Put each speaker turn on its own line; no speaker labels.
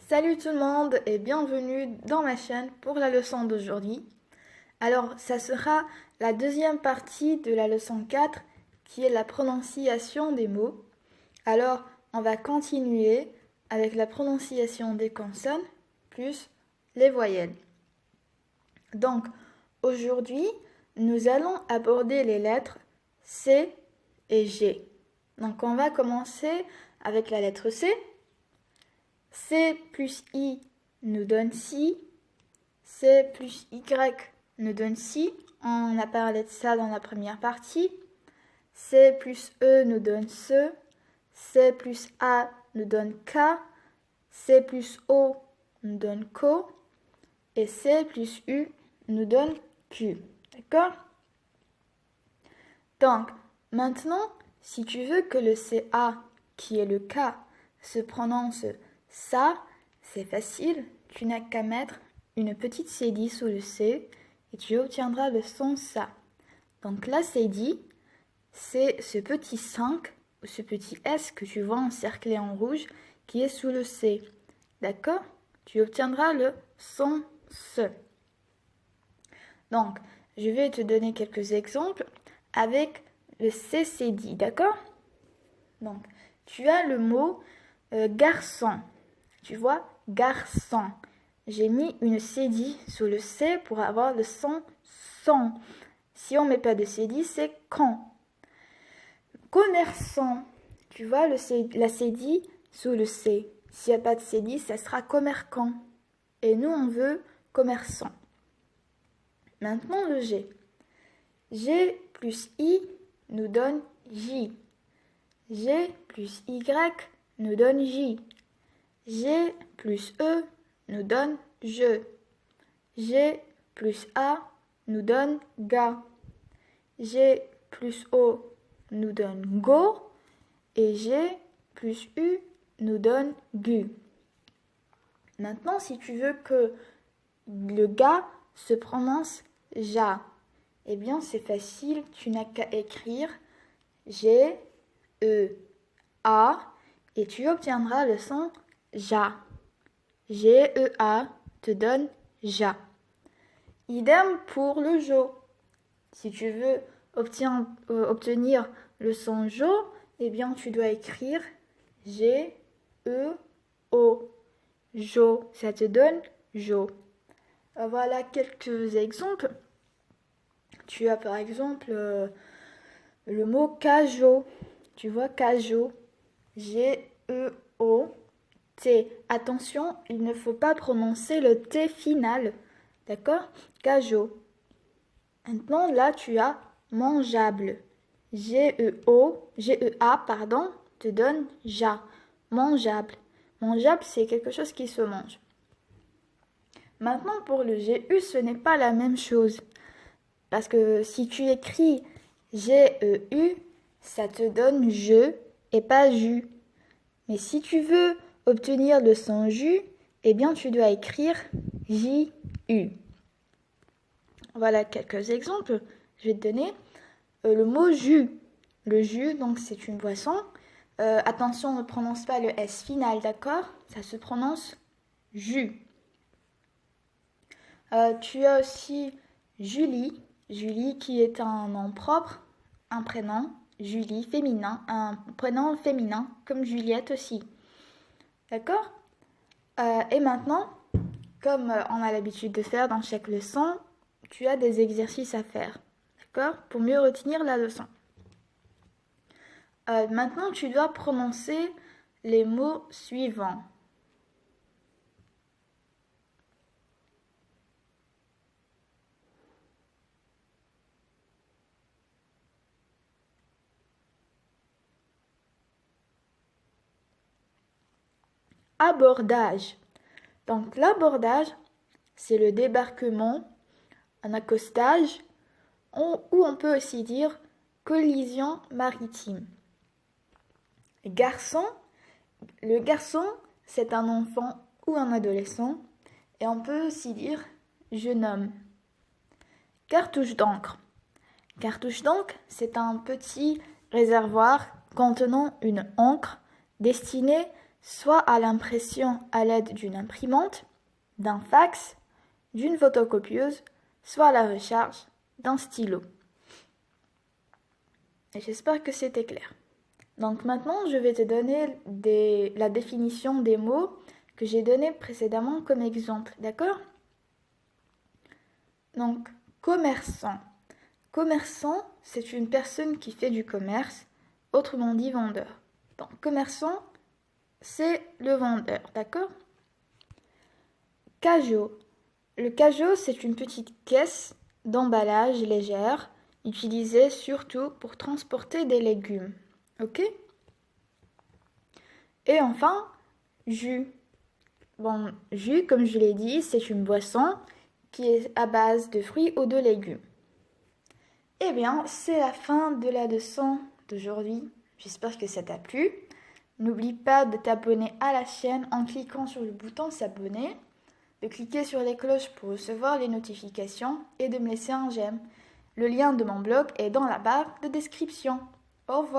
Salut tout le monde et bienvenue dans ma chaîne pour la leçon d'aujourd'hui. Alors, ça sera la deuxième partie de la leçon 4 qui est la prononciation des mots. Alors, on va continuer avec la prononciation des consonnes plus les voyelles. Donc, aujourd'hui, nous allons aborder les lettres C et G. Donc, on va commencer avec la lettre C. C plus I nous donne si. C plus Y nous donne si. On a parlé de ça dans la première partie. C plus E nous donne ce. C plus A nous donne K. C plus O nous donne co. Et C plus U nous donne Q. D'accord? Donc, maintenant, si tu veux que le CA, qui est le K, se prononce ça, c'est facile. Tu n'as qu'à mettre une petite cédille sous le C et tu obtiendras le son ça. Donc la cédille, c'est ce petit 5 ou ce petit S que tu vois encerclé en rouge qui est sous le C. D'accord? Tu obtiendras le son ce. Donc, je vais te donner quelques exemples avec le C cédille. D'accord? Donc, tu as le mot garçon. Tu vois, garçon. J'ai mis une cédille sous le C pour avoir le son son. Si on ne met pas de cédille, c'est quand. Commerçant. Tu vois la cédille sous le C. S'il n'y a pas de cédille, ça sera commerçant. Et nous, on veut commerçant. Maintenant, le G. G plus I nous donne J. G plus Y nous donne J. G plus E nous donne je. G plus A nous donne ga. G plus O nous donne go. Et G plus U nous donne gu. Maintenant, si tu veux que le ga se prononce ja, eh bien c'est facile, tu n'as qu'à écrire G, E, A et tu obtiendras le son ja. G-E-A te donne ja. Idem pour le jo. Si tu veux obtenir le son jo, eh bien tu dois écrire G-E-O. Jo, ça te donne jo. Voilà quelques exemples. Tu as par exemple le mot cajo. Tu vois cajo. G-E-O. T. Attention, il ne faut pas prononcer le T final. D'accord? Cajo. Maintenant, là, tu as mangeable. G-E-A, pardon, te donne ja. Mangeable. Mangeable, c'est quelque chose qui se mange. Maintenant, pour le G-U, ce n'est pas la même chose. Parce que si tu écris G-E-U, ça te donne je et pas jus. Mais si tu veux obtenir le son jus, eh bien tu dois écrire J-U. Voilà quelques exemples. Je vais te donner le mot jus. Le jus, donc c'est une boisson. Attention, on ne prononce pas le S final, d'accord? Ça se prononce jus. Tu as aussi Julie. Julie qui est un nom propre, un prénom. Julie, féminin, un prénom féminin, comme Juliette aussi. D'accord? Et maintenant, comme on a l'habitude de faire dans chaque leçon, tu as des exercices à faire. D'accord? Pour mieux retenir la leçon. Maintenant, tu dois prononcer les mots suivants. Abordage. Donc l'abordage, c'est le débarquement, un accostage, ou on peut aussi dire collision maritime. Garçon, le garçon, c'est un enfant ou un adolescent, et on peut aussi dire jeune homme. Cartouche d'encre. Cartouche d'encre, c'est un petit réservoir contenant une encre destinée soit à l'impression à l'aide d'une imprimante, d'un fax, d'une photocopieuse, soit à la recharge d'un stylo. Et j'espère que c'était clair. Donc maintenant, je vais te donner la définition des mots que j'ai donnés précédemment comme exemple, d'accord? Donc, commerçant. Commerçant, c'est une personne qui fait du commerce, autrement dit vendeur. Donc, commerçant, c'est le vendeur, d'accord? Cajot. Le cajot, c'est une petite caisse d'emballage légère, utilisée surtout pour transporter des légumes. Ok? Et enfin, jus. Bon, jus, comme je l'ai dit, c'est une boisson qui est à base de fruits ou de légumes. Eh bien, c'est la fin de la leçon d'aujourd'hui. J'espère que ça t'a plu. N'oublie pas de t'abonner à la chaîne en cliquant sur le bouton s'abonner, de cliquer sur les cloches pour recevoir les notifications et de me laisser un j'aime. Le lien de mon blog est dans la barre de description. Au revoir.